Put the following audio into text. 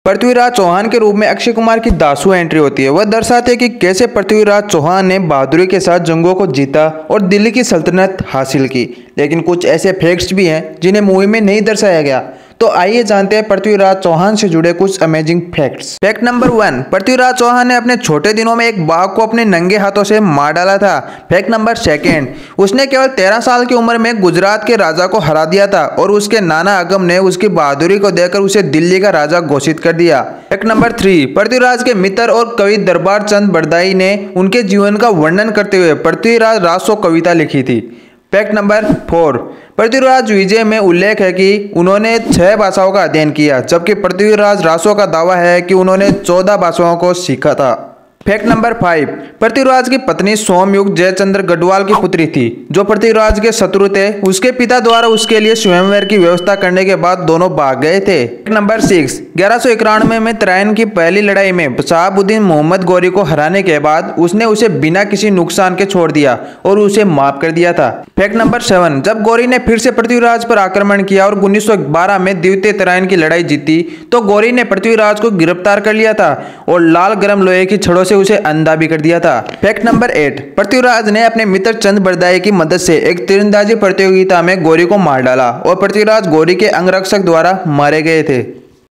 पृथ्वीराज चौहान के रूप में अक्षय कुमार की दासू एंट्री होती है। वह दर्शाते हैं कि कैसे पृथ्वीराज चौहान ने बहादुरी के साथ जंगों को जीता और दिल्ली की सल्तनत हासिल की। लेकिन कुछ ऐसे फैक्ट्स भी हैं जिन्हें मूवी में नहीं दर्शाया गया। तो आइए जानते हैं पृथ्वीराज चौहान से जुड़े कुछ amazing facts. Fact number 1, Prithviraj Chauhan ने अपने छोटे दिनों में एक बाघ को अपने नंगे हाथों से मार डाला था। फैक्ट नंबर 2, उसने केवल 13 साल की उम्र में गुजरात के राजा को हरा दिया था और उसके नाना अगम ने उसकी बहादुरी को देखकर उसे दिल्ली का राजा घोषित कर दिया। फैक्ट नंबर 3, पृथ्वीराज के मित्र और कवि दरबार चंद बरदाई ने उनके जीवन का वर्णन करते हुए पृथ्वीराज रासो कविता लिखी थी। फैक्ट नंबर 4, पृथ्वीराज विजय में उल्लेख है कि उन्होंने 6 भाषाओं का अध्ययन किया, जबकि पृथ्वीराज रासो का दावा है कि उन्होंने 14 भाषाओं को सीखा था। फैक्ट नंबर 5, पृथ्वीराज की पत्नी सोमयुक्त जयचंद्र गढ़वाल की पुत्री थी, जो पृथ्वीराज के शत्रु थे। उसके पिता द्वारा उसके लिए स्वयंवर की व्यवस्था करने के बाद दोनों भाग गए थे। फैक्ट नंबर 6, 1191 में तराइन की पहली लड़ाई में शहाबुद्दीन मोहम्मद गौरी को हराने के बाद उसने उसे बिना किसी नुकसान के छोड़ दिया और उसे माफ कर दिया था। फैक्ट नंबर 7, जब गौरी ने फिर से पृथ्वीराज पर आक्रमण किया और 1912 में द्वितीय तराइन की लड़ाई जीती, तो गौरी ने पृथ्वीराज को गिरफ्तार कर लिया था और लाल गर्म लोहे की छड़ों से उसे अंधा भी कर दिया था। फैक्ट नंबर 8, पृथ्वीराज ने अपने मित्र चंद बरदाई की मदद से एक तीरंदाजी प्रतियोगिता में गौरी को मार डाला और पृथ्वीराज गौरी के अंगरक्षक द्वारा मारे गए थे।